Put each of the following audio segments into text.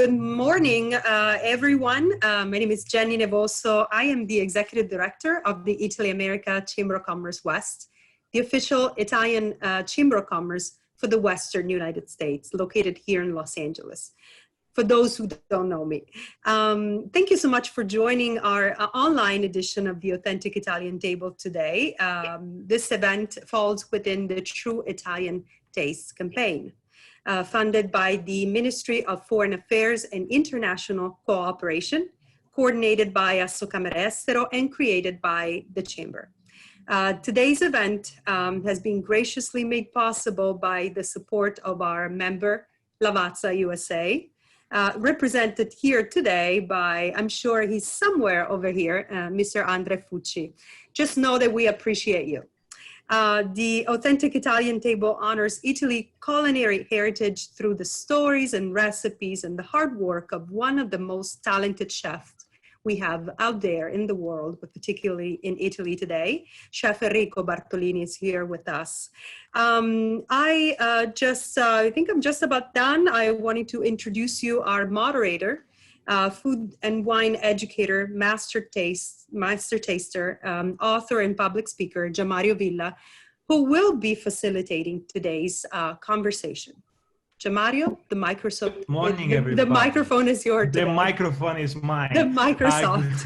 good morning, everyone. My name is Jenny Nevoso. I am the Executive Director of the Italy America Chamber of Commerce West, the official Italian Chamber of Commerce for the Western United States, located here in Los Angeles. For those who don't know me. Thank you so much for joining our online edition of the Authentic Italian Table today. This event falls within the True Italian Taste campaign, funded by the Ministry of Foreign Affairs and International Cooperation, coordinated by Assocamere Estero and created by the Chamber. Today's event has been graciously made possible by the support of our member, Lavazza USA, represented here today by, I'm sure he's somewhere over here, Mr. Andre Fucci. Just know that we appreciate you. The Authentic Italian Table honors Italy's culinary heritage through the stories and recipes and the hard work of one of the most talented chefs we have out there in the world, but particularly in Italy today. Chef Enrico Bartolini is here with us. I think I'm just about done. I wanted to introduce you our moderator, food and wine educator, master taster, author and public speaker, Giammario Villa, who will be facilitating today's conversation. Giammario, the microphone. Good morning, everybody. The microphone is yours today. The microphone is mine. The Microsoft.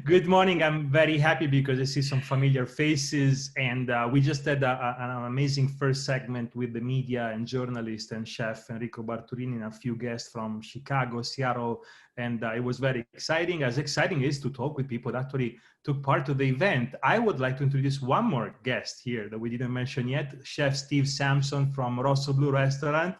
Good morning. I'm very happy because I see some familiar faces, and we just had an amazing first segment with the media and journalist and chef Enrico Bartolini and a few guests from Chicago, Seattle, and it was very exciting. As exciting is to talk with people that actually took part of the event. I would like to introduce one more guest here that we didn't mention yet, Chef Steve Sampson from Rotolo restaurant.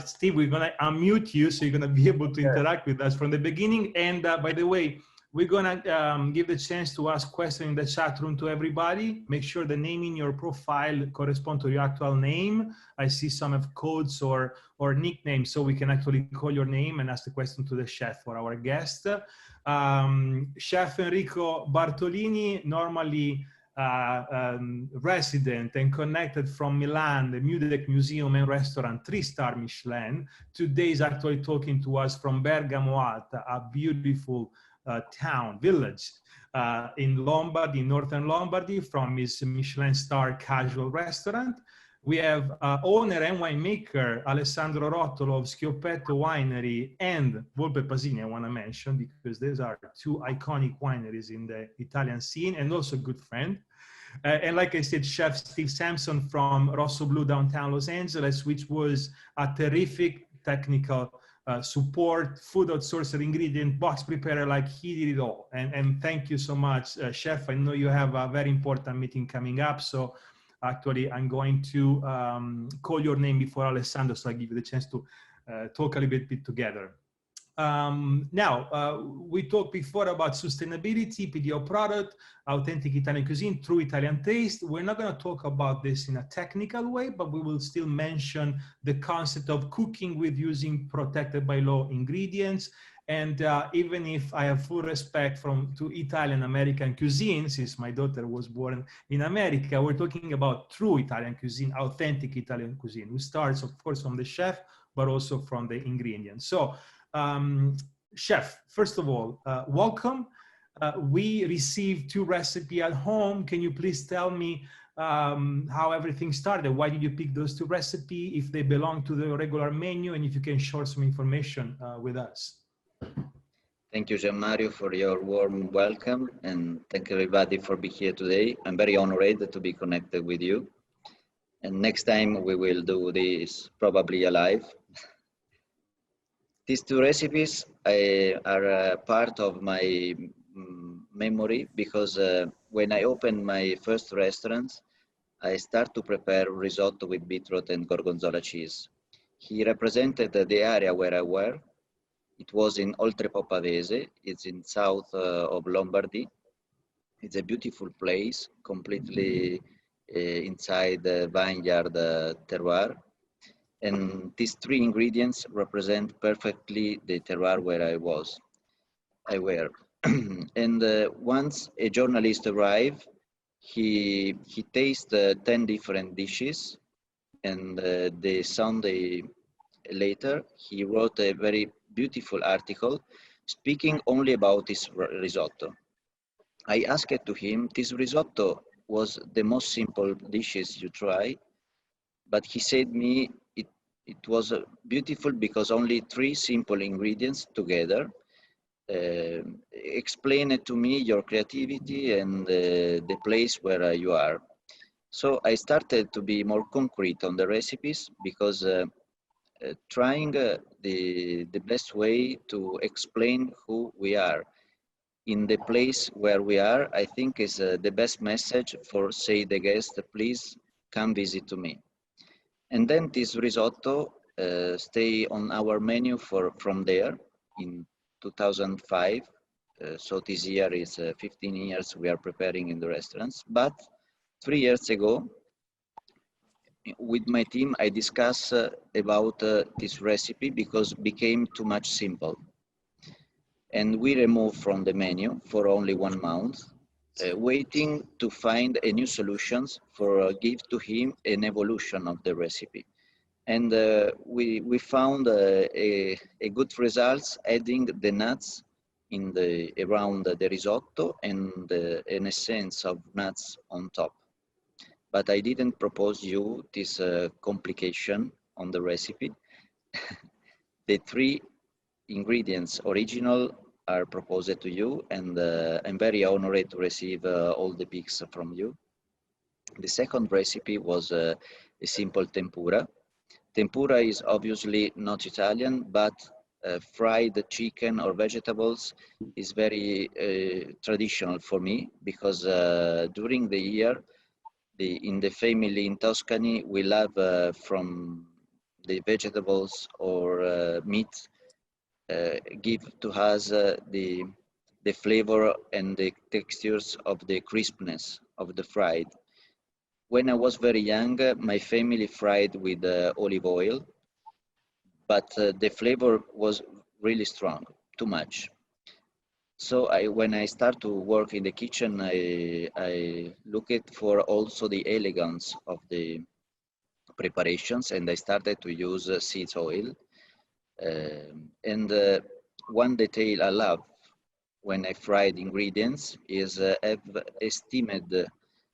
Steve, we're going to unmute you, so you're going to be able to interact with us from the beginning. And by the way, we're going to give the chance to ask questions in the chat room to everybody. Make sure the name in your profile corresponds to your actual name. I see some have codes or nicknames, so we can actually call your name and ask the question to the chef or our guest. Chef Enrico Bartolini, normally resident and connected from Milan, the Music Museum and Restaurant, 3-star Michelin. Today is actually talking to us from Bergamo Alta, a beautiful village in Lombardy, in northern Lombardy, from his Michelin Star casual restaurant. We have owner and winemaker Alessandro Rotolo of Schiopetto Winery and Volpe Pasini, I want to mention, because these are two iconic wineries in the Italian scene, and also a good friend. And like I said, Chef Steve Sampson from Rosso Blu downtown Los Angeles, which was a terrific technical support, food outsourcer, ingredient, box preparer, like he did it all. And thank you so much, Chef. I know you have a very important meeting coming up, so actually I'm going to call your name before Alessandro, so I give you the chance to talk a little bit together. We talked before about sustainability, PDO product, authentic Italian cuisine, true Italian taste. We're not going to talk about this in a technical way, but we will still mention the concept of cooking with using protected by law ingredients. And even if I have full respect to Italian American cuisine, since my daughter was born in America, we're talking about true Italian cuisine, authentic Italian cuisine, which starts, of course, from the chef, but also from the ingredients. So, Chef, first of all, welcome. We received 2 recipes at home. Can you please tell me how everything started? Why did you pick those 2 recipes, if they belong to the regular menu, and if you can share some information with us? Thank you, Giammario, for your warm welcome, and thank everybody for being here today. I'm very honored to be connected with you. And next time we will do this probably alive. These 2 recipes are part of my memory because when I opened my first restaurant, I started to prepare risotto with beetroot and gorgonzola cheese. He represented the area where I were. It was in Oltrepo Pavese. It's in south of Lombardy. It's a beautiful place, completely inside the vineyard terroir. And these 3 ingredients represent perfectly the terroir where I were. And once a journalist arrived, he tasted 10 different dishes, and the Sunday later, he wrote a very beautiful article speaking only about this risotto. I asked to him, this risotto was the most simple dishes you try, but he said me it was beautiful because only 3 simple ingredients together. Explain it to me your creativity and the place where you are. So I started to be more concrete on the recipes because trying the best way to explain who we are in the place where we are, I think is the best message for say the guest, please come visit to me. And then this risotto stay on our menu from there in 2005. So this year is 15 years we are preparing in the restaurants. But 3 years ago, with my team, I discussed about this recipe because it became too much simple. And we removed from the menu for only 1 month, waiting to find a new solutions for give to him an evolution of the recipe. And we found a good results adding the nuts in around the risotto and an essence of nuts on top. But I didn't propose you this complication on the recipe. The 3 ingredients original are proposed to you, and I'm very honored to receive all the picks from you. The second recipe was a simple tempura. Tempura is obviously not Italian, but fried chicken or vegetables is very traditional for me because during the year, in the family in Tuscany, we love from the vegetables or meat give to us the flavor and the textures of the crispness of the fried. When I was very young, my family fried with olive oil, but the flavor was really strong, too much. So when I start to work in the kitchen, I looked for also the elegance of the preparations, and I started to use seed oil. And one detail I love when I fried ingredients is have a steamed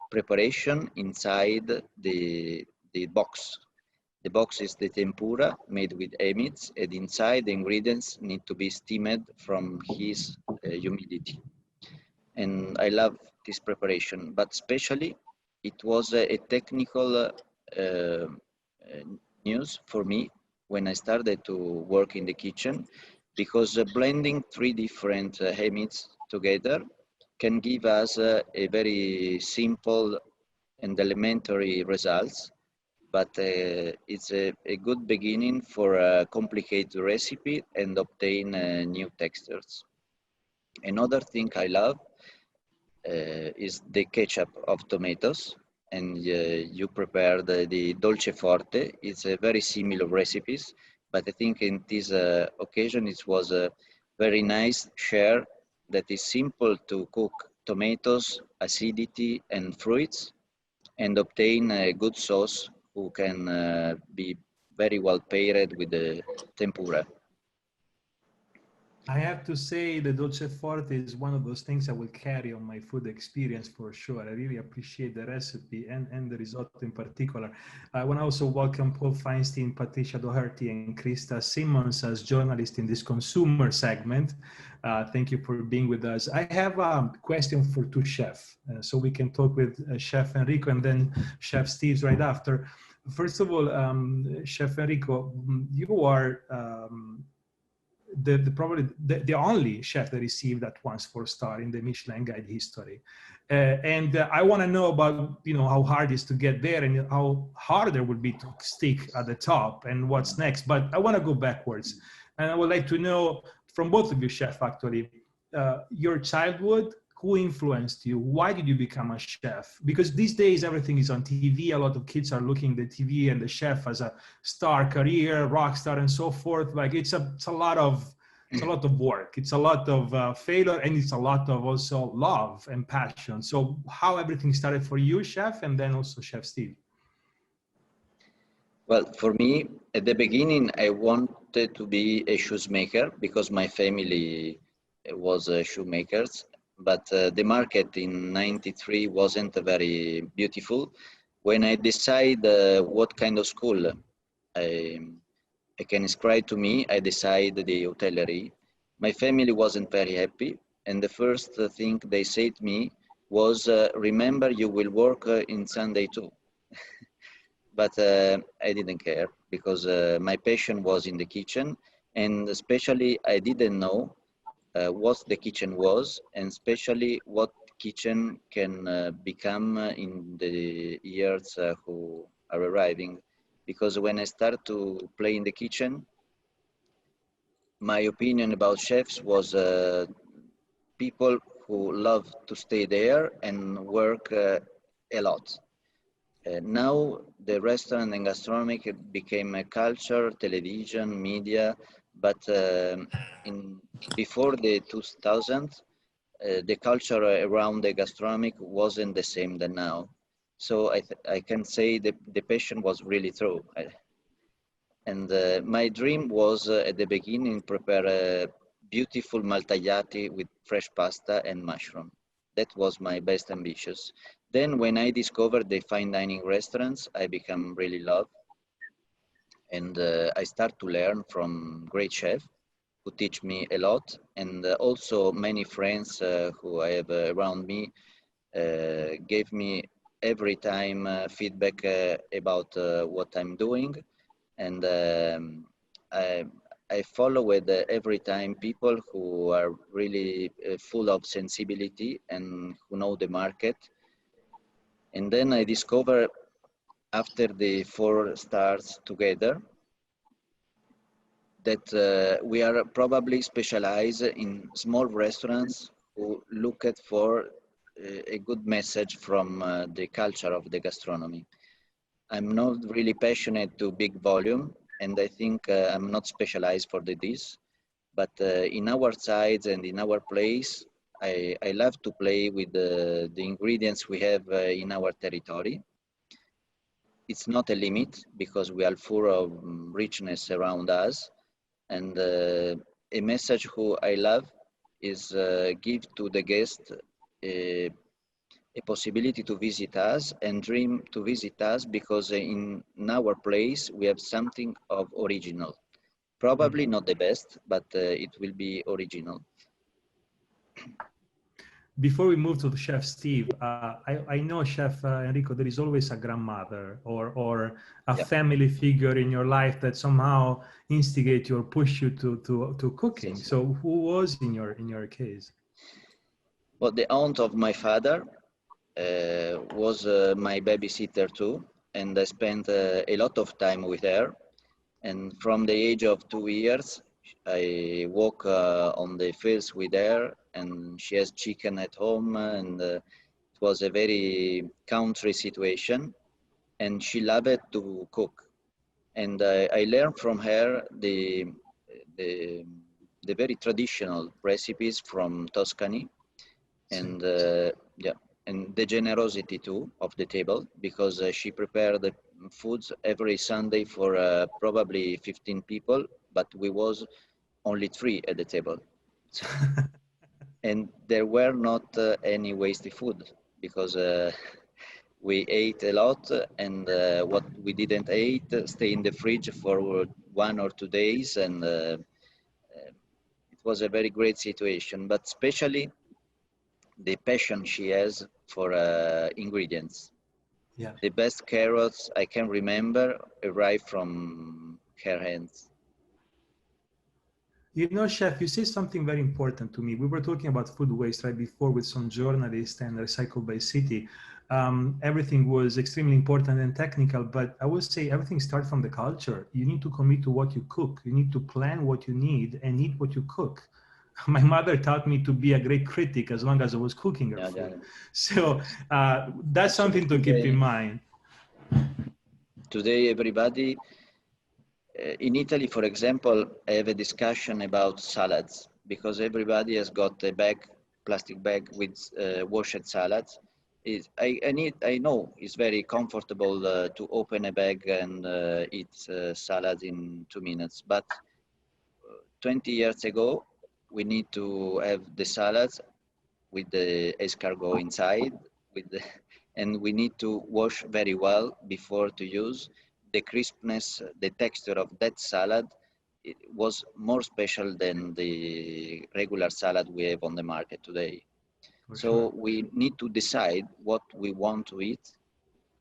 preparation inside the box. The box is the tempura made with amids, and inside the ingredients need to be steamed from his humidity. And I love this preparation, but especially it was a technical news for me when I started to work in the kitchen, because blending 3 different amids together can give us a very simple and elementary results, but it's a good beginning for a complicated recipe and obtain new textures. Another thing I love is the ketchup of tomatoes, and you prepare the dolce forte. It's a very similar recipes, but I think in this occasion it was a very nice share that is simple to cook tomatoes, acidity and fruits, and obtain a good sauce who can be very well paired with the tempura. I have to say the dolce forte is one of those things I will carry on my food experience for sure. I really appreciate the recipe and the risotto in particular. I want to also welcome Paul Feinstein, Patricia Doherty, and Krista Simmons as journalists in this consumer segment. Thank you for being with us. I have a question for 2 chefs, so we can talk with Chef Enrico and then Chef Steve right after. First of all, Chef Enrico, you are probably the only chef that received that once 4-star in the Michelin Guide history. And I want to know about, how hard it is to get there and how hard it would be to stick at the top and what's next. But I want to go backwards. And I would like to know from both of you, chef, actually, your childhood, who influenced you? Why did you become a chef? Because these days everything is on TV. A lot of kids are looking at the TV and the chef as a star career, rock star, and so forth. Like it's a lot of work. It's a lot of failure, and it's a lot of also love and passion. So how everything started for you, chef, and then also Chef Steve? Well, for me, at the beginning, I wanted to be a shoemaker because my family was shoemakers. But the market in '93 wasn't very beautiful. When I decide what kind of school I, I can inscribe to me, I decided the hotellerie. My family wasn't very happy, and the first thing they said to me was, "Remember, you will work in Sunday too." But I didn't care because my passion was in the kitchen, and especially I didn't know what the kitchen was, and especially what kitchen can become in the years who are arriving. Because when I start to play in the kitchen, my opinion about chefs was people who love to stay there and work a lot. Now the restaurant and gastronomic became a culture, television, media, but in before the 2000s, the culture around the gastronomic wasn't the same than now. So I can say the passion was really through. And my dream was at the beginning prepare a beautiful maltagliati with fresh pasta and mushroom. That was my best ambitious. Then when I discovered the fine dining restaurants, I become really love. And I start to learn from great chefs who teach me a lot. And also many friends who I have around me gave me every time feedback about what I'm doing, and I, I follow with every time people who are really full of sensibility and who know the market. And then I discover after the 4 stars together that we are probably specialized in small restaurants who look at for a good message from the culture of the gastronomy. I'm not really passionate to big volume, and I think I'm not specialized for the dish. But in our sides and in our place, I love to play with the ingredients we have in our territory. It's not a limit because we are full of richness around us. And a message who I love is give to the guest a possibility to visit us and dream to visit us because in our place we have something of original. Probably not the best, but it will be original. Before we move to the Chef Steve, I know Chef Enrico, there is always a grandmother or a family figure in your life that somehow instigate you or push you to cooking. So who was in your case? Well, the aunt of my father was my babysitter too, and I spent a lot of time with her. And from the age of 2 years, I walk on the fields with her, and she has chicken at home, and it was a very country situation, and she loved to cook. And I learned from her the, the very traditional recipes from Tuscany, and yeah, and the generosity too of the table, because she prepared the foods every Sunday for probably 15 people, but we was only 3 at the table. And there were not any wasted food because we ate a lot, and what we didn't eat stay in the fridge for 1 or 2 days, and it was a very great situation, but especially the passion she has for ingredients. Yeah. The best carrots I can remember arrive from her hands. You know, Chef, you say something very important to me. We were talking about food waste right before with some journalists and Recycle by City. Everything was extremely important and technical, but I would say everything starts from the culture. You need to commit to what you cook. You need to plan what you need and eat what you cook. My mother taught me to be a great critic as long as I was cooking her food. Yeah. So that's something to keep in mind. Today, everybody, in Italy, for example, I have a discussion about salads because everybody has got a bag, plastic bag with washed salads. I know it's very comfortable to open a bag and eat salad in 2 minutes, but 20 years ago, we need to have the salads with the escargot inside, and we need to wash very well before to use. The crispness, the texture of that salad, it was more special than the regular salad we have on the market today. So we need to decide what we want to eat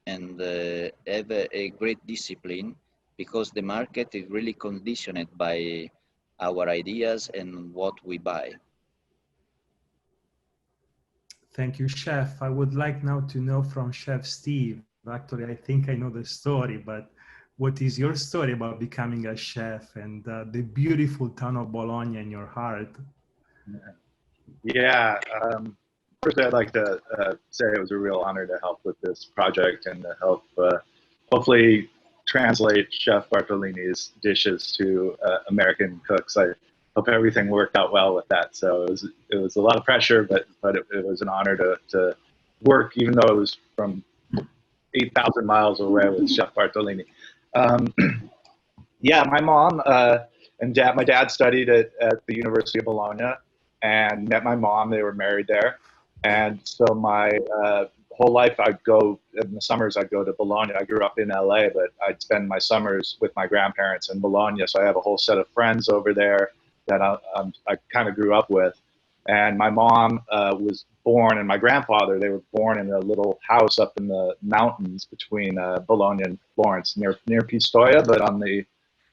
and have a great discipline, because the market is really conditioned by our ideas and what we buy. Thank you, Chef. I would like now to know from Chef Steve. Actually, I think I know the story, but what is your story about becoming a chef and the beautiful town of Bologna in your heart? Yeah. First, I'd like to say it was a real honor to help with this project and to help hopefully translate Chef Bartolini's dishes to American cooks. I hope everything worked out well with that. So it was a lot of pressure, but it was an honor to work, even though it was from 8,000 miles away with Chef Bartolini. Yeah, my mom and dad, my dad studied at the University of Bologna and met my mom. They were married there. And so my whole life I'd go, in the summers I'd go to Bologna. I grew up in LA, but I'd spend my summers with my grandparents in Bologna. So I have a whole set of friends over there that I kind of grew up with. And my mom was born, and my grandfather, they were born in a little house up in the mountains between Bologna and Florence, near Pistoia, but on the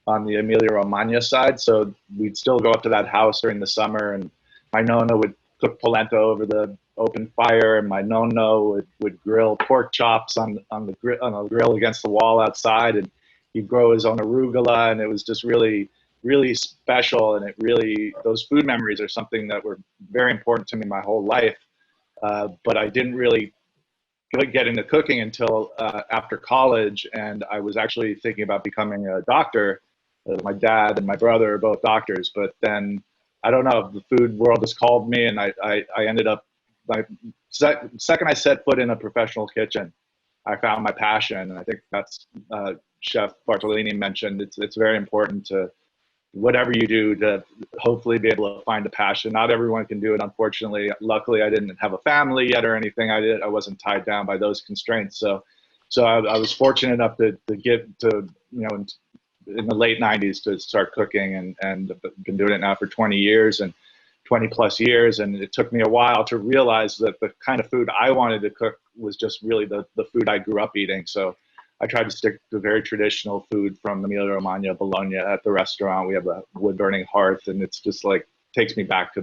Emilia-Romagna side. So we'd still go up to that house during the summer, and my nonna would cook polenta over the open fire, and my nonno would grill pork chops on a grill against the wall outside, and he'd grow his own arugula, and it was just really special. And it really, those food memories are something that were very important to me my whole life. But I didn't really get into cooking until after college, and I was actually thinking about becoming a doctor. My dad and my brother are both doctors, but then I don't know, the food world has called me, and I ended up, second I set foot in a professional kitchen, I found my passion. And I think that's Chef Bartolini mentioned, it's very important to, whatever you do, to hopefully be able to find a passion. Not everyone can do it, unfortunately. Luckily, I didn't have a family yet or anything. I wasn't tied down by those constraints. So I was fortunate enough to get to, in the late 90s to start cooking, and been doing it now for 20 years and 20 plus years. And it took me a while to realize that the kind of food I wanted to cook was just really the food I grew up eating. So I tried to stick to very traditional food from Emilia-Romagna, Bologna. At the restaurant, we have a wood-burning hearth, and it's just like, takes me back to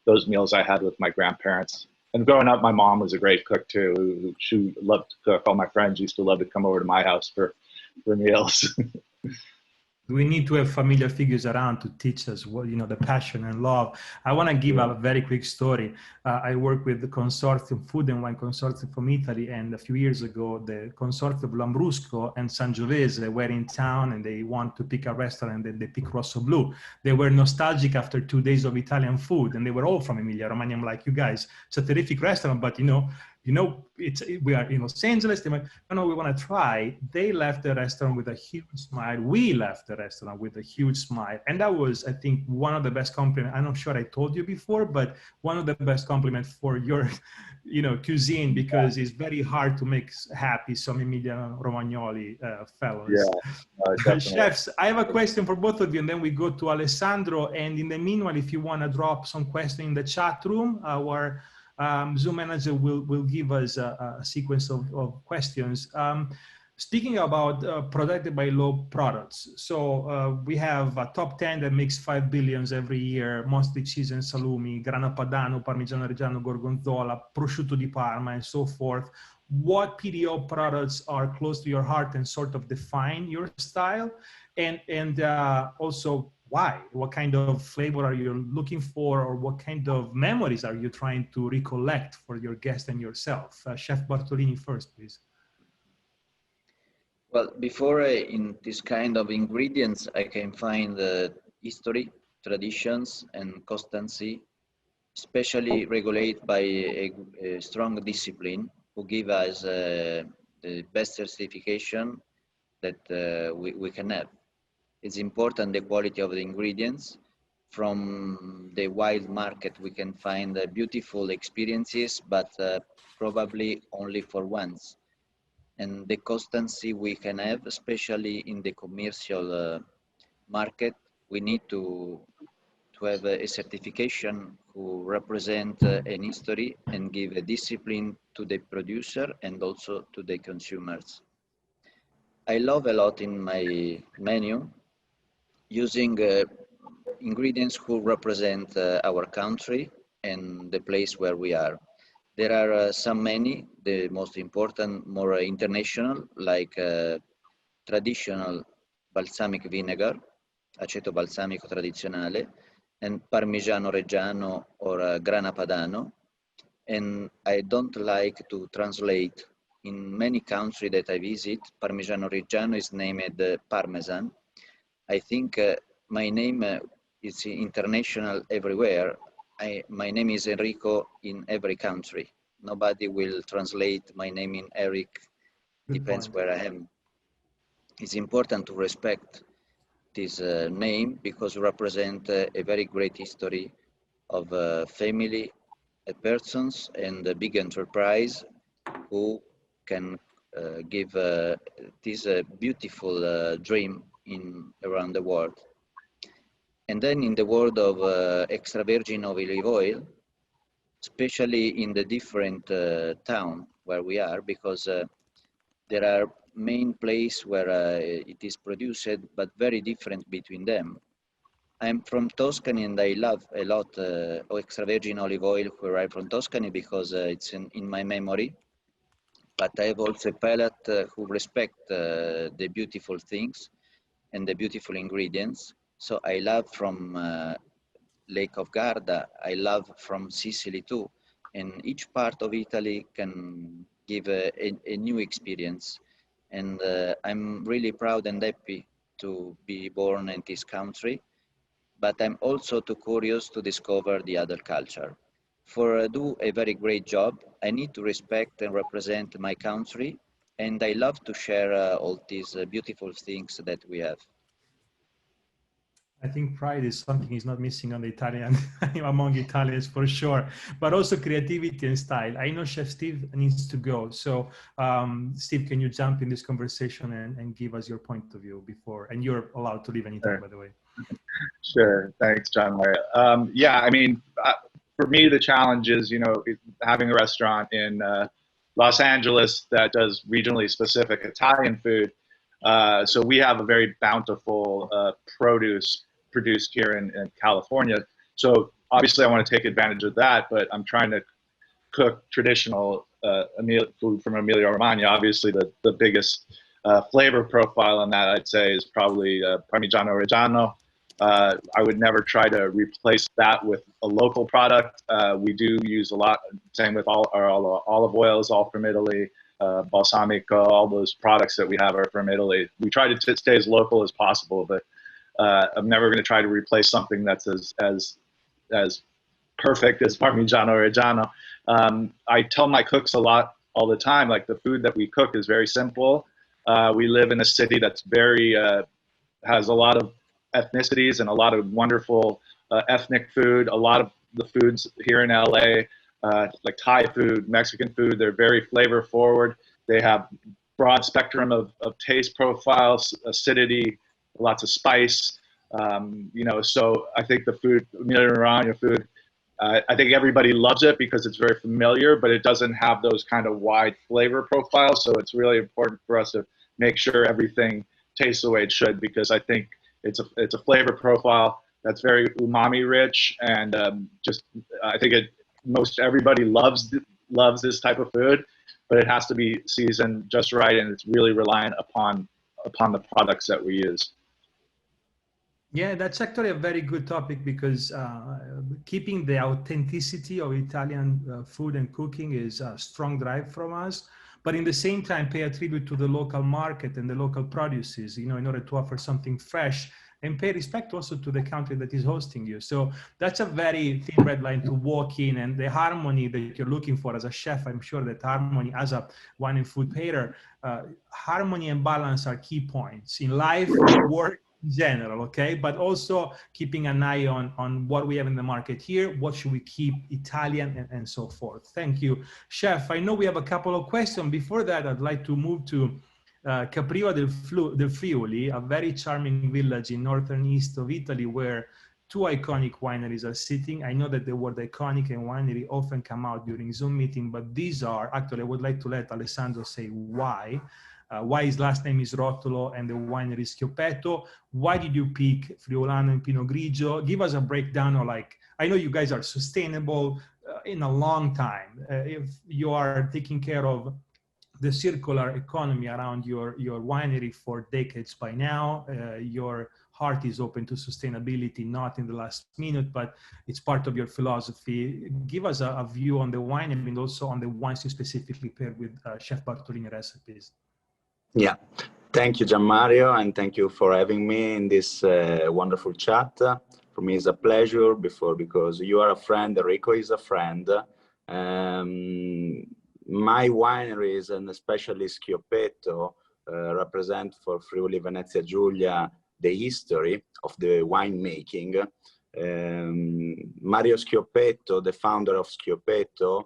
those meals I had with my grandparents. And growing up, my mom was a great cook too. She loved to cook. All my friends used to love to come over to my house for meals. We need to have familiar figures around to teach us what, the passion and love. I want to give a very quick story. I work with the Consortium, Food and Wine Consortium from Italy, and a few years ago, the Consortium of Lambrusco and Sangiovese were in town, and they want to pick a restaurant, and they pick Rosso Blu. They were nostalgic after 2 days of Italian food, and they were all from Emilia-Romagna. I'm like, you guys, it's a terrific restaurant, but we are in Los Angeles. They went, no, we want to try. They left the restaurant with a huge smile. We left the restaurant with a huge smile. And that was, I think, one of the best compliments. I'm not sure I told you before, but one of the best compliments for your, cuisine, because it's very hard to make happy some Emilia-Romagnoli fellows. Yeah, Chefs, I have a question for both of you, and then we go to Alessandro. And in the meanwhile, if you want to drop some questions in the chat room, our Zoom manager will give us a sequence of questions. Speaking about protected by law products, so we have a top 10 that makes 5 billion every year, mostly cheese and salumi, grana padano, parmigiano reggiano, gorgonzola, prosciutto di Parma, and so forth. What PDO products are close to your heart and sort of define your style? And also, why? What kind of flavor are you looking for, or what kind of memories are you trying to recollect for your guest and yourself? Chef Bartolini first, please. Well, before in this kind of ingredients, I can find history, traditions, and constancy, especially regulated by a strong discipline. who give us the best certification that we can have. It's important the quality of the ingredients. From the wild market, we can find beautiful experiences, but probably only for once. And the constancy we can have, especially in the commercial market, we need to have a certification who represent an history and give a discipline to the producer and also to the consumers. I love a lot in my menu using ingredients who represent our country and the place where we are. There are so many, the most important, more international, like traditional balsamic vinegar, aceto balsamico tradizionale, and Parmigiano Reggiano or Grana Padano. And I don't like to translate. In many countries that I visit, Parmigiano Reggiano is named Parmesan. I think my name is international everywhere. My name is Enrico in every country. Nobody will translate my name in Eric, depends where I am. It's important to respect this name because it represents a very great history of family, persons, and a big enterprise who can give this beautiful dream around the world. And then in the world of extra virgin olive oil, especially in the different town where we are, because there are main place where it is produced, but very different between them. I'm from Tuscany and I love a lot extra virgin olive oil where I'm from Tuscany because it's in my memory. But I have also a palate who respect the beautiful things and the beautiful ingredients. So I love from Lake of Garda, I love from Sicily too. And each part of Italy can give a new experience. And I'm really proud and happy to be born in this country. But I'm also too curious to discover the other culture. For do a very great job, I need to respect and represent my country, and I love to share all these beautiful things that we have. I think pride is something is not missing on the Italian, among Italians for sure, but also creativity and style. I know Chef Steve needs to go. So Steve, can you jump in this conversation and give us your point of view before, and you're allowed to leave anytime, by the way. Sure. Thanks, Giammario. Yeah, I mean, for me, the challenge is, having a restaurant in Los Angeles that does regionally specific Italian food. So we have a very bountiful produce produced here in California. So obviously I want to take advantage of that, but I'm trying to cook traditional food from Emilia Romagna. Obviously the biggest flavor profile on that, I'd say, is probably Parmigiano Reggiano. I would never try to replace that with a local product. We do use a lot, same with all our olive oils, all from Italy, balsamico, all those products that we have are from Italy. We try to stay as local as possible, but I'm never going to try to replace something that's as perfect as Parmigiano Reggiano. I tell my cooks all the time, like the food that we cook is very simple. We live in a city that's very, has a lot of ethnicities and a lot of wonderful ethnic food. A lot of the foods here in LA, like Thai food, Mexican food, they're very flavor forward. They have broad spectrum of taste profiles, acidity, lots of spice. So I think the food, Emilia Romagna food, I think everybody loves it because it's very familiar, but it doesn't have those kind of wide flavor profiles. So it's really important for us to make sure everything tastes the way it should, because I think it's a flavor profile that's very umami rich, and I think most everybody loves this type of food, but it has to be seasoned just right, and it's really reliant upon the products that we use. Yeah, that's actually a very good topic, because keeping the authenticity of Italian food and cooking is a strong drive from us. But in the same time, pay a tribute to the local market and the local produces, in order to offer something fresh and pay respect also to the country that is hosting you. So that's a very thin red line to walk in, and the harmony that you're looking for as a chef, I'm sure that harmony as a wine and food pair, harmony and balance are key points in life, work, in general, okay? But also keeping an eye on what we have in the market here, what should we keep Italian, and so forth. Thank you. Chef, I know we have a couple of questions. Before that, I'd like to move to Capriva del Friuli, a very charming village in northern east of Italy where two iconic wineries are sitting. I know that the word iconic and winery often come out during Zoom meeting, but these are, actually, I would like to let Alessandro say why. Why his last name is Rotolo and the winery is Schiopetto. Why did you pick Friulano and Pinot Grigio? Give us a breakdown of, like, I know you guys are sustainable in a long time. If you are taking care of the circular economy around your winery for decades by now, your heart is open to sustainability, not in the last minute, but it's part of your philosophy. Give us a view on the wine and also on the wines you specifically paired with Chef Bartolini recipes. Yeah, thank you, Giammario, and thank you for having me in this wonderful chat. For me, it's a pleasure because you are a friend, Enrico is a friend. My wineries, and especially Schiopetto, represent for Friuli Venezia Giulia the history of the winemaking. Mario Schiopetto, the founder of Schiopetto,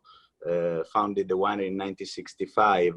founded the winery in 1965.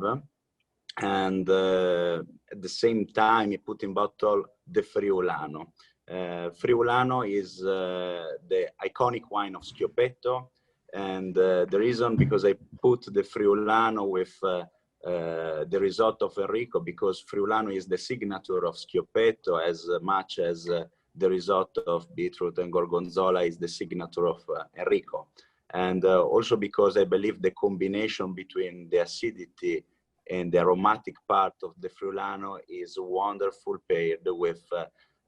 And at the same time, he put in bottle the Friulano. Friulano is the iconic wine of Schiopetto, and the reason because I put the Friulano with the risotto of Enrico, because Friulano is the signature of Schiopetto as much as the risotto of beetroot and gorgonzola is the signature of Enrico. And also because I believe the combination between the acidity and the aromatic part of the Friulano is wonderful paired with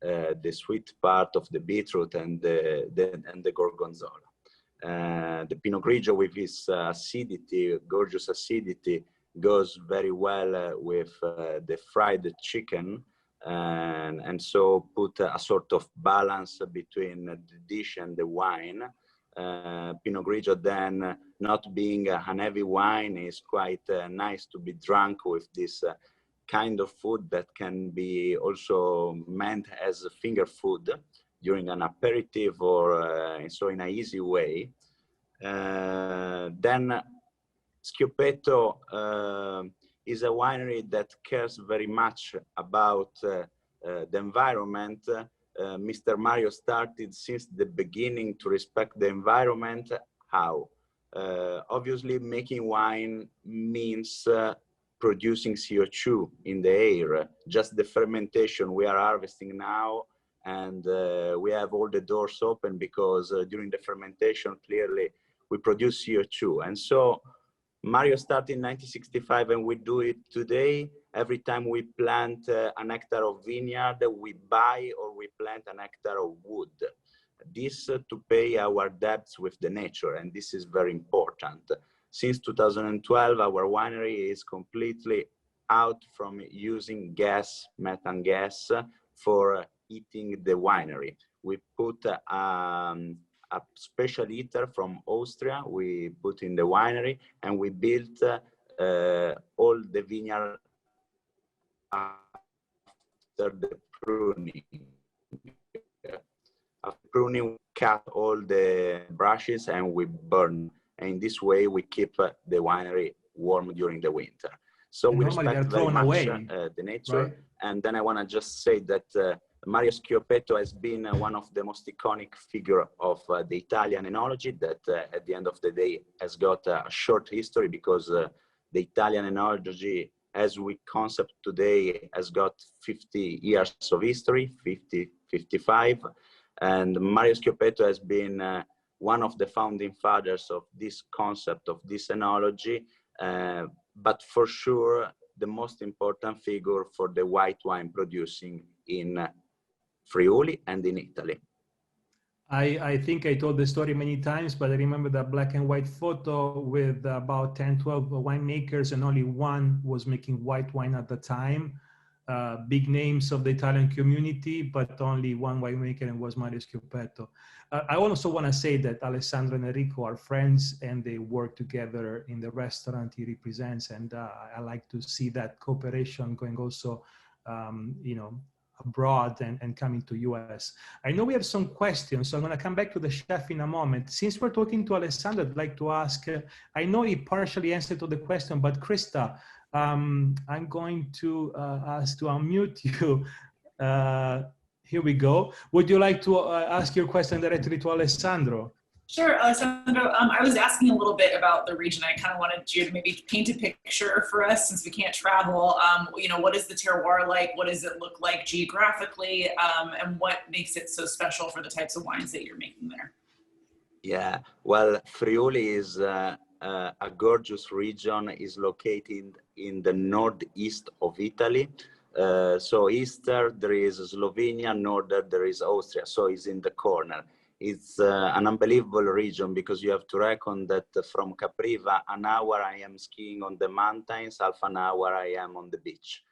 the sweet part of the beetroot and the gorgonzola. The Pinot Grigio with its acidity, gorgeous acidity, goes very well with the fried chicken, and so put a sort of balance between the dish and the wine. Pinot Grigio then, not being a heavy wine, is quite nice to be drunk with this kind of food that can be also meant as a finger food during an aperitif or so in an easy way. Then Schiopetto is a winery that cares very much about the environment. Mr. Mario started since the beginning to respect the environment. How? Obviously, making wine means producing CO2 in the air. Just the fermentation we are harvesting now, and we have all the doors open because during the fermentation, clearly, we produce CO2. And so Mario started in 1965, and we do it today. Every time we plant an hectare of vineyard, we buy or we plant an hectare of wood. This to pay our debts with the nature, and this is very important. Since 2012, our winery is completely out from using gas, methane gas, for heating the winery. We put a special heater from Austria, we put in the winery, and we built all the vineyard after the pruning. After pruning, we cut all the brushes and we burn. And in this way, we keep the winery warm during the winter. So we respect very much the nature. Right. And then I want to just say that Mario Schiopetto has been one of the most iconic figure of the Italian enology that at the end of the day has got a short history, because the Italian enology as we concept today has got 50 years of history, 55. And Mario Schiopetto has been one of the founding fathers of this concept of this enology, but for sure the most important figure for the white wine producing in Friuli and in Italy. I think I told the story many times, but I remember that black and white photo with about 10, 12 winemakers, and only one was making white wine at the time. big names of the Italian community, but only one winemaker, and was Mario Schiopetto. I also want to say that Alessandro and Enrico are friends, and they work together in the restaurant he represents, and I like to see that cooperation going also, you know, abroad and coming to US. I know we have some questions, so I'm going to come back to the chef in a moment. Since we're talking to Alessandro, I'd like to ask, I know he partially answered to the question, but Krista, I'm going to ask to unmute you. Here we go. Would you like to ask your question directly to Alessandro? Sure, Alessandro. I was asking a little bit about the region. I kind of wanted you to maybe paint a picture for us, since we can't travel. You know, what is the terroir like? What does it look like geographically? And what makes it so special for the types of wines that you're making there? Yeah, well, Friuli is a gorgeous region. Is located in the northeast of Italy. So eastern there is Slovenia, northern there is Austria. So it's in the corner. It's an unbelievable region, because you have to reckon that from Capriva, an hour I am skiing on the mountains, half an hour I am on the beach.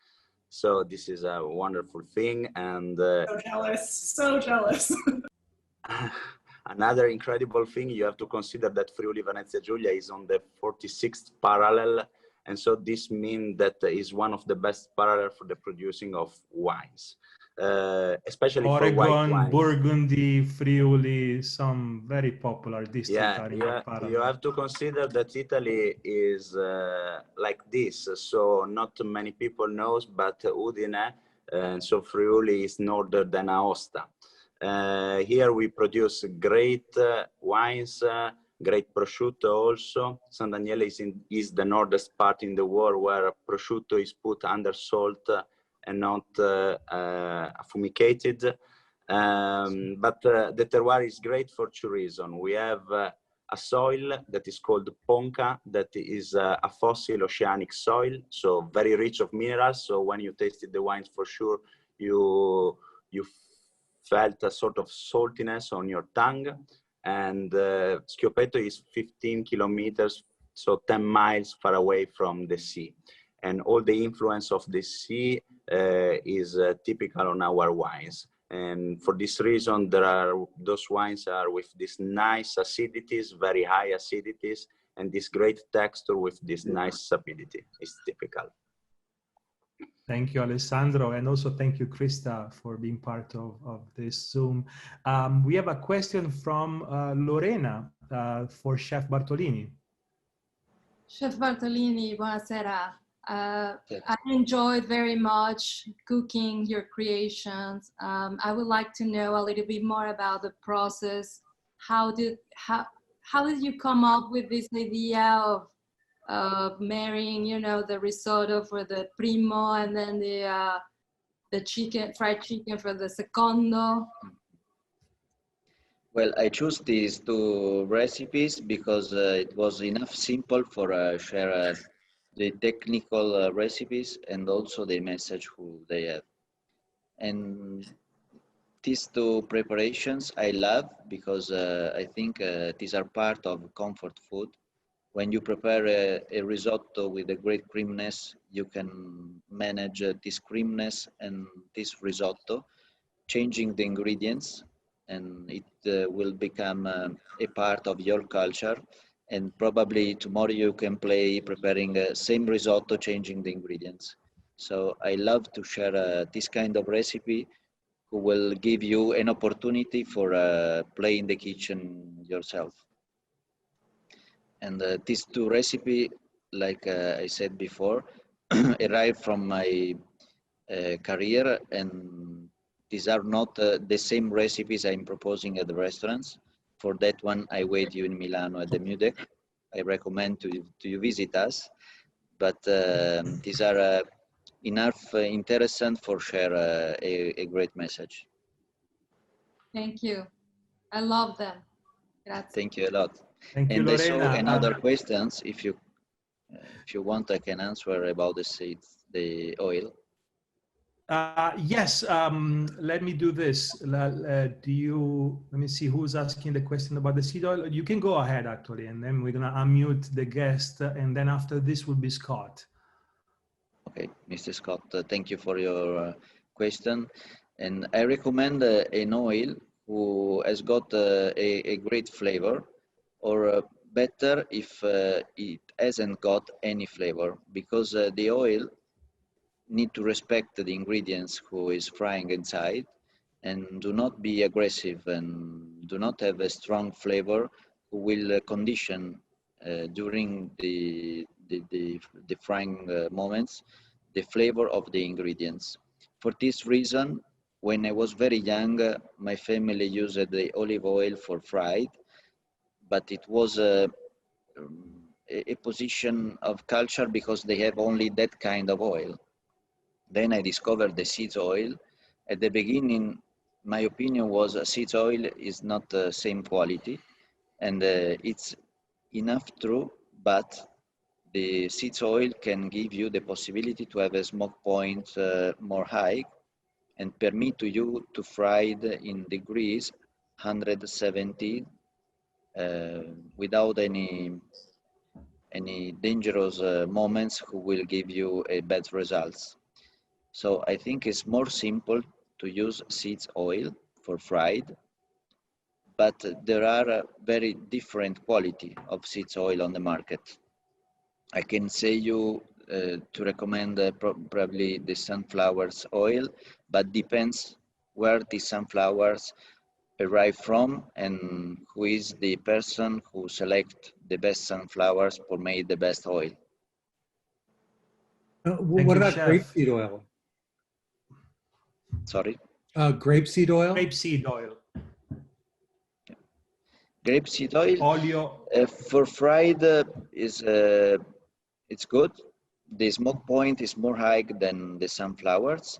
So this is a wonderful thing. And so jealous, so jealous. Another incredible thing, you have to consider that Friuli Venezia Giulia is on the 46th parallel. And so this means that is one of the best parallels for the producing of wines. Especially Oregon, for white wines. Burgundy, Friuli, some very popular districts are in that parallel. You have to consider that Italy is like this. So not many people knows, but Udine, and so Friuli is northern than Aosta. Here we produce great wines, great prosciutto also. San Daniele is the northest part in the world where prosciutto is put under salt and not fumigated. But the terroir is great for two reasons. We have a soil that is called Ponca, that is a fossil oceanic soil, so very rich of minerals. So when you tasted the wines, for sure, you felt a sort of saltiness on your tongue. And Schiopetto is 15 kilometers, so 10 miles far away from the sea. And all the influence of the sea is typical on our wines. And for this reason, those wines are with this nice acidities, very high acidities, and this great texture with this nice sapidity is typical. Thank you, Alessandro. And also thank you, Krista, for being part of this Zoom. We have a question from Lorena for Chef Bartolini. Chef Bartolini, buonasera. I enjoyed very much cooking your creations. I would like to know a little bit more about the process. How did you come up with this idea of marrying, you know, the risotto for the primo and then the fried chicken for the secondo? Well, I chose these two recipes because it was enough simple for share the technical recipes and also the message who they have. And these two preparations I love because I think these are part of comfort food. When you prepare a risotto with a great creaminess, you can manage this creaminess and this risotto, changing the ingredients, and it will become a part of your culture. And probably tomorrow you can play preparing same risotto, changing the ingredients. So I love to share this kind of recipe who will give you an opportunity for play in the kitchen yourself. And these two recipes, like I said before, arrived from my career, and these are not the same recipes I'm proposing at the restaurants. For that one, I wait you in Milano at the Mudec. I recommend to you visit us, but these are enough interesting for share a great message. Thank you. I love them. Grazie. Thank you a lot. Thank you, And Lorena. I saw another questions. If you want, I can answer about the seeds, the oil. Yes, let me do this. Let me see who's asking the question about the seed oil. You can go ahead, actually, and then we're going to unmute the guest, and then after this will be Scott. Okay, Mr. Scott, thank you for your question. And I recommend an oil who has got a great flavor, or better if it hasn't got any flavor, because the oil need to respect the ingredients who is frying inside, and do not be aggressive and do not have a strong flavor who will condition during the frying moments the flavor of the ingredients. For this reason, when I was very young, my family used the olive oil for fried, but it was a position of culture because they have only that kind of oil. Then I discovered the seeds oil. At the beginning, my opinion was seeds oil is not the same quality, and it's enough true, but the seeds oil can give you the possibility to have a smoke point more high, and permit to you to fry it in degrees 170 without any dangerous moments who will give you a bad results. So I think it's more simple to use seeds oil for fried, but there are a very different quality of seeds oil on the market. I can say you to recommend probably the sunflowers oil, but depends where the sunflowers arrive from and who is the person who select the best sunflowers for make the best oil. What about grapeseed oil? Sorry? Grapeseed oil? Grapeseed oil. Grapeseed oil Olio. for fried is it's good. The smoke point is more high than the sunflowers,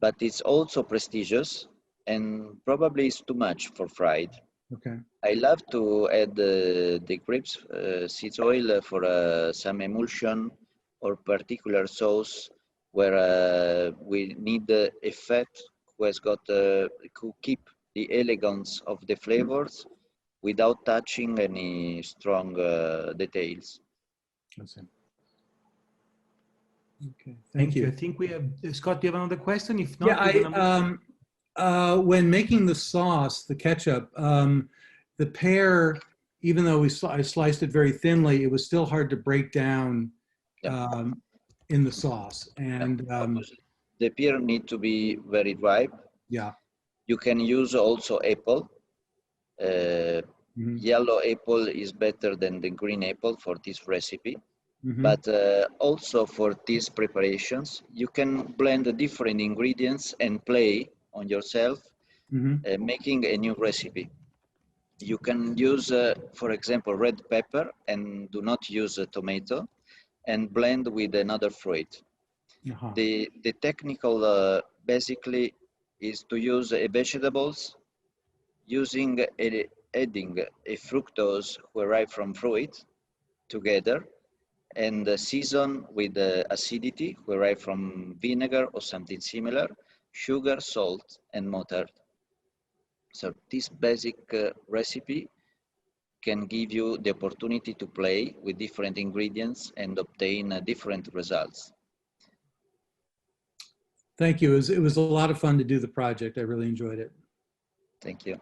but it's also prestigious and probably is too much for fried. Okay. I love to add the grapes seeds oil for some emulsion or particular sauce where we need a fat who has got who keep the elegance of the flavors without touching any strong details. Okay. Thank you. I think we have, Scott, do you have another question? If not, yeah, when making the sauce, the ketchup, the pear, even though I sliced it very thinly, it was still hard to break down in the sauce. And the pear need to be very ripe. Yeah. You can use also apple. Yellow apple is better than the green apple for this recipe. But also for these preparations, you can blend the different ingredients and play on yourself, making a new recipe. You can use, for example, red pepper and do not use a tomato, and blend with another fruit. The technical basically is to use vegetables using adding a fructose who arrive from fruit together, and season with acidity who arrive from vinegar or something similar, sugar, salt, and mustard. So this basic recipe can give you the opportunity to play with different ingredients and obtain different results. Thank you. It was a lot of fun to do the project. I really enjoyed it. Thank you.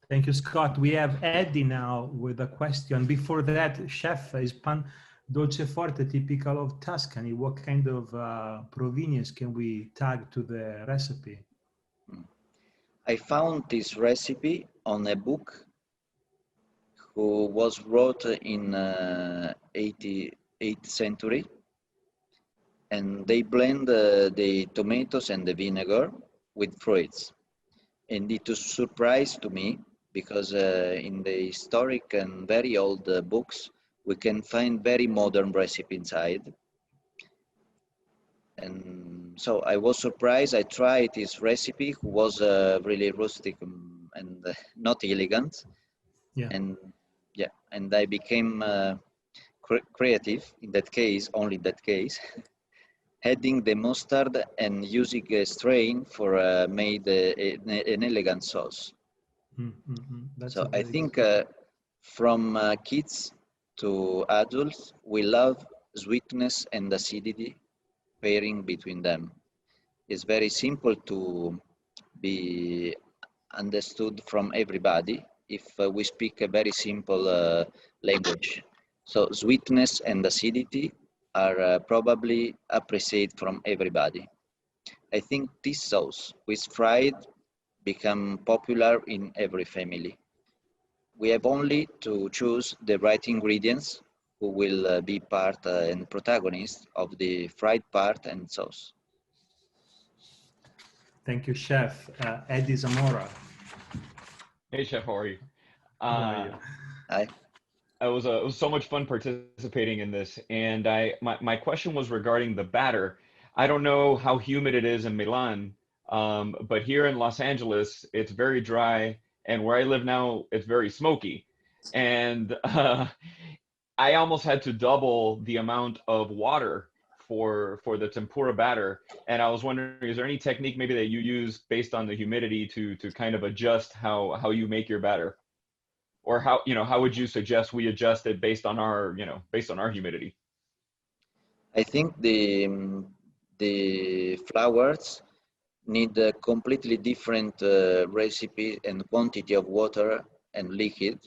Thank you, Scott. We have Eddie now with a question. Before that, chef, is pan dolce forte typical of Tuscany? What kind of provenience can we tag to the recipe? I found this recipe on a book who was wrote in 8th century, and they blend the tomatoes and the vinegar with fruits. And it was a surprise to me because in the historic and very old books, we can find very modern recipe inside. And so I was surprised. I tried this recipe, who was really rustic and not elegant. Yeah. And yeah, and I became creative in that case, only that case, adding the mustard and using a strain for made an elegant sauce. So I think from kids to adults, we love sweetness and acidity pairing between them. It's very simple to be understood from everybody if we speak a very simple language. So sweetness and acidity are probably appreciated from everybody. I think this sauce with fried become popular in every family. We have only to choose the right ingredients who will be part and protagonist of the fried part and sauce. Thank you, Chef. Eddie Zamora. Hey, Chef, how are you? How are you? Hi. It was so much fun participating in this, and my question was regarding the batter. I don't know how humid it is in Milan, but here in Los Angeles, it's very dry, and where I live now, it's very smoky. And I almost had to double the amount of water for the tempura batter. And I was wondering, is there any technique maybe that you use based on the humidity to kind of adjust how you make your batter? Or how would you suggest we adjust it based on our humidity? I think the flours need a completely different recipe and quantity of water and liquid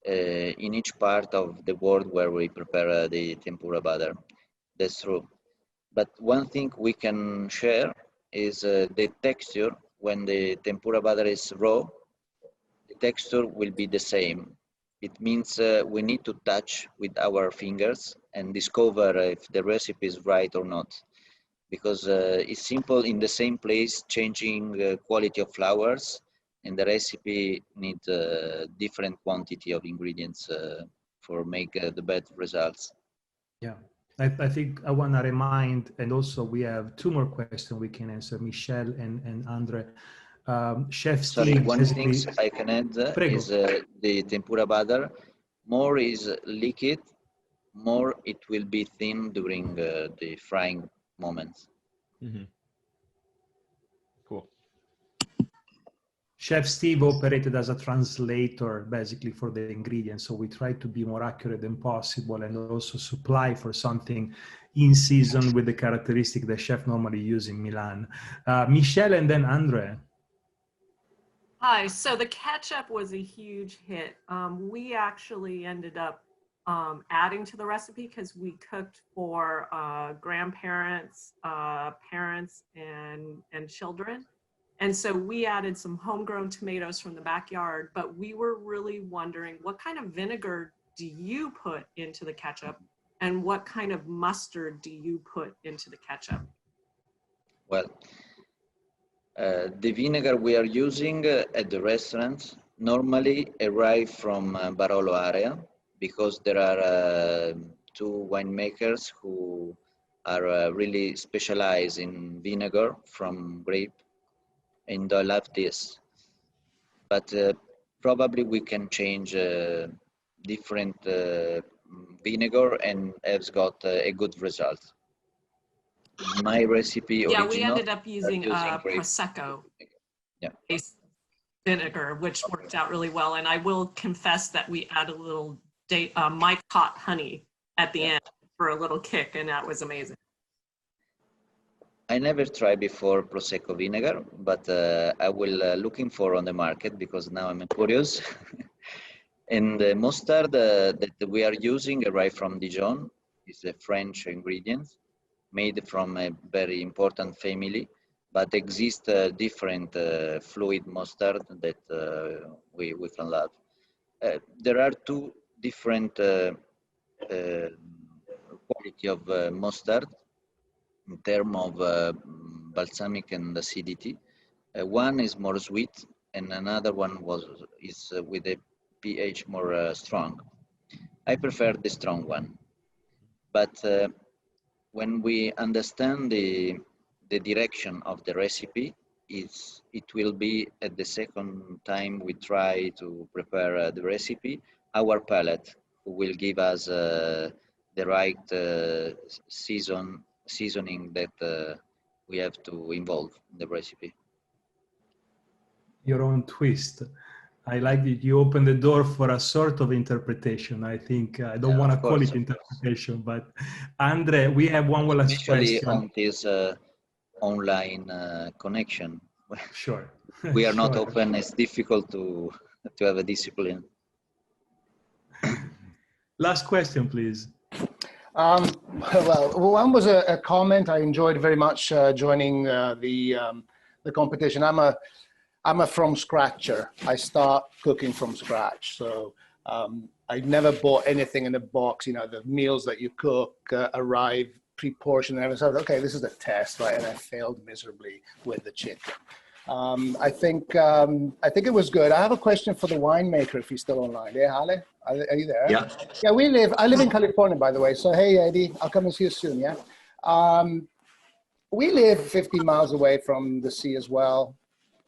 in each part of the world where we prepare the tempura batter. That's true. But one thing we can share is the texture. When the tempura batter is raw, the texture will be the same. It means we need to touch with our fingers and discover if the recipe is right or not. Because it's simple in the same place, changing quality of flours, and the recipe needs different quantity of ingredients for make the better results. Yeah, I think I want to remind, and also we have two more questions we can answer, Michelle and Andre. Chef Sorry, Steve, one thing I can add is the tempura batter. More is liquid, more it will be thin during the frying moments. Mm-hmm. Cool. Chef Steve operated as a translator basically for the ingredients. So we try to be more accurate than possible and also supply for something in season with the characteristic the chef normally use in Milan. Michelle and then Andre. Hi, so the ketchup was a huge hit. We actually ended up adding to the recipe because we cooked for grandparents, parents, and children. And so we added some homegrown tomatoes from the backyard, but we were really wondering what kind of vinegar do you put into the ketchup and what kind of mustard do you put into the ketchup? Well, the vinegar we are using at the restaurant normally arrive from Barolo area because there are two winemakers who are really specialized in vinegar from grape, and I love this. But probably we can change different vinegar and has got a good result. My recipe Yeah, original, we ended up using grape. Prosecco Yeah. vinegar, which worked out really well. And I will confess that we added a little Mike hot honey at the end for a little kick, and that was amazing. I never tried before Prosecco vinegar, but I will looking for on the market because now I'm curious. And the mustard that we are using arrived from Dijon. It's a French ingredient made from a very important family, but exist different fluid mustard that we can love. There are two different quality of mustard in terms of balsamic and acidity. One is more sweet and another one is with a pH more strong. I prefer the strong one. But when we understand the direction of the recipe, it will be at the second time we try to prepare the recipe, our palate will give us the right seasoning that we have to involve in the recipe. Your own twist. I like that you open the door for a sort of interpretation. I think I don't want to call it interpretation, but Andre, we have one last question. On this online connection. Sure. We are not open. It's difficult to have a discipline. Last question, please. Well, one was a comment. I enjoyed very much joining the competition. I'm a from scratcher. I start cooking from scratch. So I never bought anything in a box. You know, the meals that you cook arrive pre-portioned and everything. So, okay, this is a test, right? And I failed miserably with the chicken. I think it was good. I have a question for the winemaker if he's still online. Yeah, Ale, are you there? Yeah. Yeah, I live in California, by the way. So, hey, Eddie, I'll come and see you soon, yeah? We live 50 miles away from the sea as well.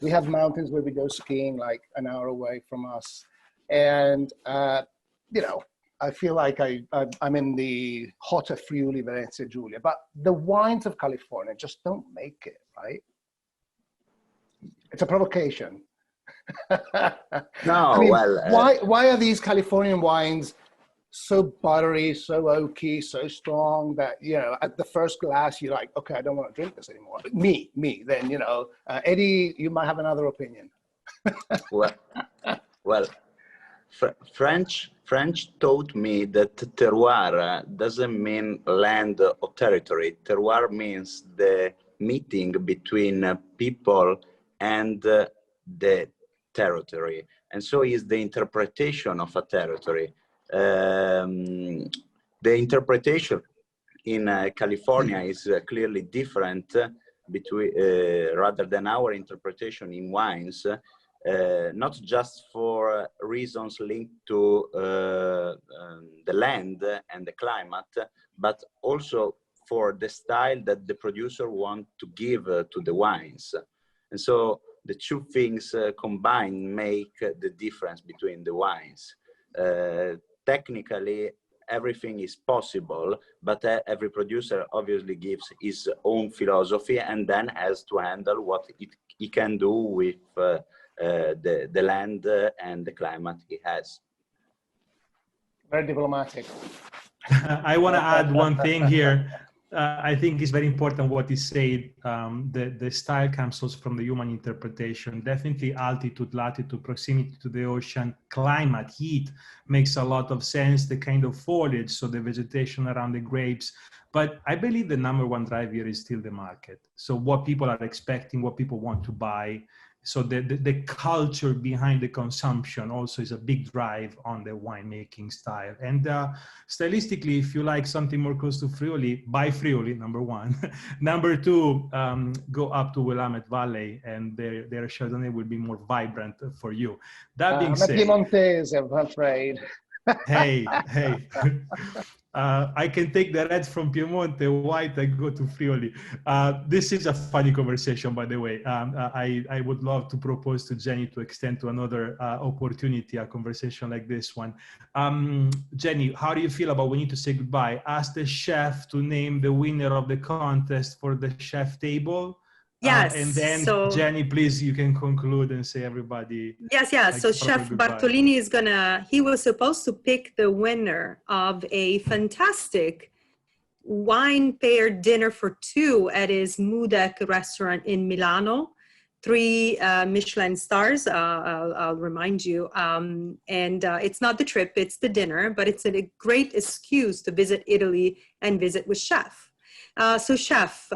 We have mountains where we go skiing like an hour away from us. And, you know, I feel like I'm in the hotter Friuli, Venezia Giulia. But the wines of California just don't make it, right? It's a provocation. No, I mean, well... why are these Californian wines so buttery, so oaky, so strong that, you know, at the first glass, you're like, okay, I don't want to drink this anymore. Me, then, you know, Eddie, you might have another opinion. well, French taught me that terroir doesn't mean land or territory. Terroir means the meeting between people and the territory. And so is the interpretation of a territory. The interpretation in California is clearly different between rather than our interpretation in wines, not just for reasons linked to the land and the climate, but also for the style that the producer wants to give to the wines. And so the two things combined make the difference between the wines. Technically, everything is possible, but every producer obviously gives his own philosophy and then has to handle what he can do with the land and the climate he has. Very diplomatic. I want to add one thing here. I think it's very important what he said. The style comes also from the human interpretation. Definitely altitude, latitude, proximity to the ocean, climate, heat makes a lot of sense. The kind of foliage, so the vegetation around the grapes. But I believe the number one drive here is still the market. So what people are expecting, what people want to buy. So the culture behind the consumption also is a big drive on the winemaking style. And stylistically, if you like something more close to Friuli, buy Friuli, number one. Number two, go up to Willamette Valley and their Chardonnay will be more vibrant for you. That being said, I'm a Piemontese, I'm afraid. Hey. I can take the red from Piemonte, white, I go to Friuli. This is a funny conversation, by the way. I would love to propose to Jenny to extend to another opportunity, a conversation like this one. Jenny, how do you feel about we need to say goodbye? Ask the chef to name the winner of the contest for the chef table. Yes. And then, Jenny, please, you can conclude and say everybody. Yes. So Chef Bartolini he was supposed to pick the winner of a fantastic wine pair dinner for two at his Mudec restaurant in Milano. 3 Michelin stars, I'll remind you. And it's not the trip, it's the dinner, but it's a great excuse to visit Italy and visit with Chef. So Chef,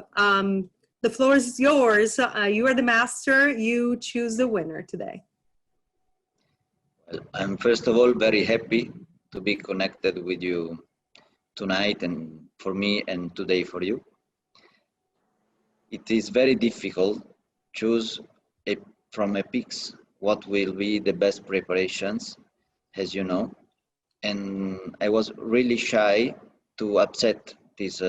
the floor is yours. You are the master. You choose the winner today. Well, I'm first of all very happy to be connected with you tonight and for me and today for you. It is very difficult to choose from a picks what will be the best preparations, as you know. And I was really shy to upset this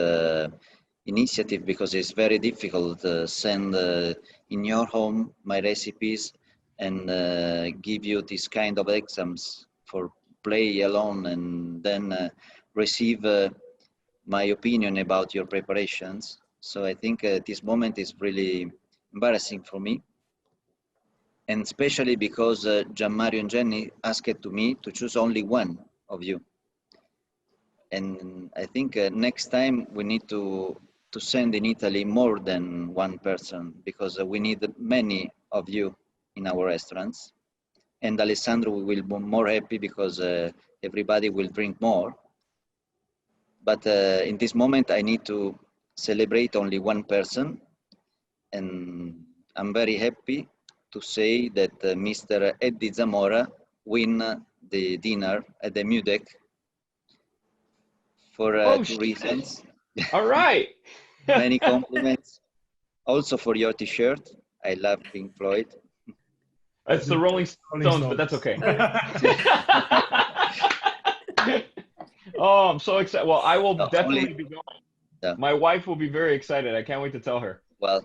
initiative because it's very difficult to send in your home my recipes and give you this kind of exams for play alone and then receive my opinion about your preparations. So I think this moment is really embarrassing for me. And especially because Giammario and Jenny asked to me to choose only one of you. And I think next time we need to send in Italy more than one person, because we need many of you in our restaurants. And Alessandro will be more happy because everybody will drink more. But in this moment, I need to celebrate only one person. And I'm very happy to say that Mr. Eddie Zamora win the dinner at the Mudec for two reasons. All right. Many compliments. Also for your t-shirt. I love Pink Floyd. That's the Rolling Stones, but that's okay. Oh, I'm so excited. Well, I will definitely be going. Yeah. My wife will be very excited. I can't wait to tell her. Well,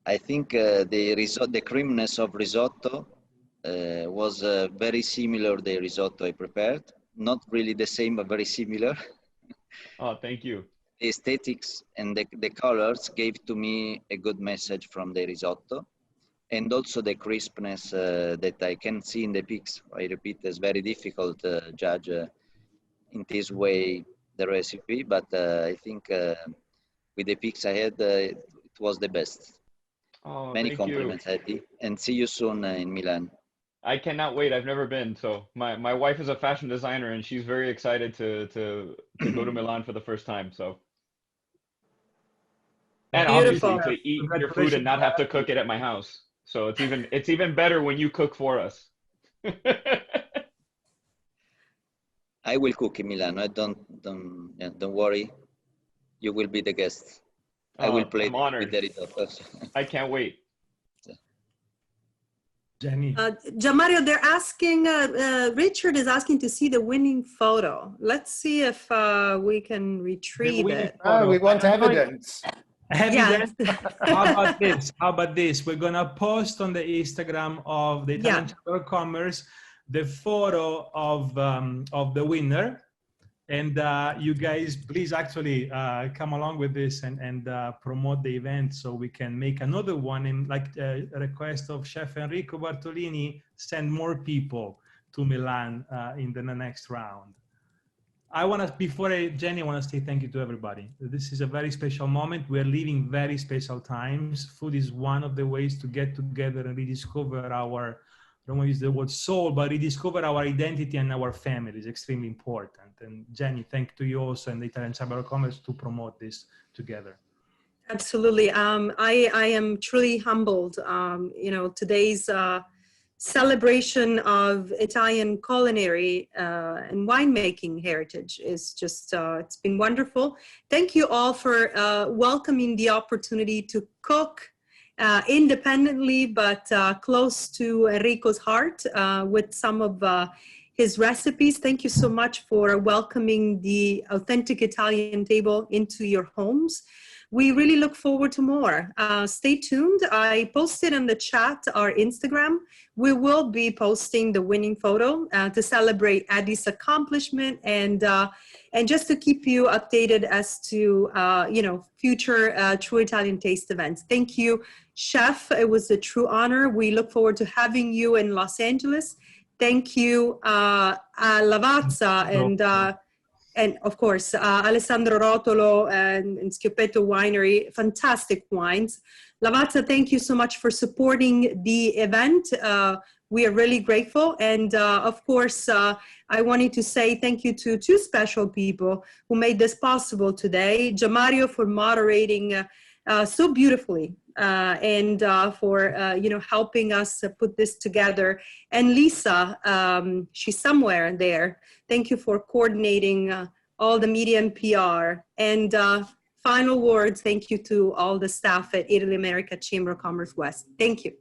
I think the creaminess of risotto was very similar to the risotto I prepared. Not really the same, but very similar. Oh, thank you. The aesthetics and the colors gave to me a good message from the risotto. And also the crispness that I can see in the pics. I repeat, it's very difficult to judge in this way the recipe, but I think with the pics I had, it was the best. Oh, Many thank compliments, you. Eddie, and see you soon in Milan. I cannot wait. I've never been. So my wife is a fashion designer and she's very excited to go to Milan for the first time. So. And Beautiful. obviously to eat your food and not have to cook it at my house. So it's even better when you cook for us. I will cook in Milan. Don't worry. You will be the guest. I will play with the risotto. I can't wait. Jenny. Giammario, they're asking, Richard is asking to see the winning photo. Let's see if we can retrieve it. Oh, we want evidence. Evidence. How about this? How about this? We're gonna post on the Instagram of the Italian Chamber of Commerce the photo of the winner, and you guys please actually come along with this and promote the event so we can make another one. And like a request of Chef Enrico Bartolini, send more people to Milan in the next round. Jenny, I want to say thank you to everybody. This is a very special moment. We're living very special times. Food is one of the ways to get together and rediscover our, I don't want to use the word soul, but rediscover our identity and our family is extremely important. And Jenny, thank to you also and the Italian Chamber of Commerce to promote this together. Absolutely. I am truly humbled. Today's celebration of Italian culinary and winemaking heritage is just, it's been wonderful. Thank you all for welcoming the opportunity to cook independently, but close to Enrico's heart with some of his recipes. Thank you so much for welcoming the authentic Italian table into your homes. We really look forward to more. Stay tuned. I posted in the chat our Instagram. We will be posting the winning photo to celebrate Eddie's accomplishment and just to keep you updated as to future True Italian Taste events. Thank you, Chef. It was a true honor. We look forward to having you in Los Angeles. Thank you, Lavazza and of course, Alessandro Rotolo and Schiopetto Winery, fantastic wines. Lavazza, thank you so much for supporting the event. We are really grateful. And of course, I wanted to say thank you to two special people who made this possible today. Giammario for moderating so beautifully and for helping us put this together. And Lisa, she's somewhere there. Thank you for coordinating all the media and PR. And final words, thank you to all the staff at Italy America Chamber of Commerce West. Thank you.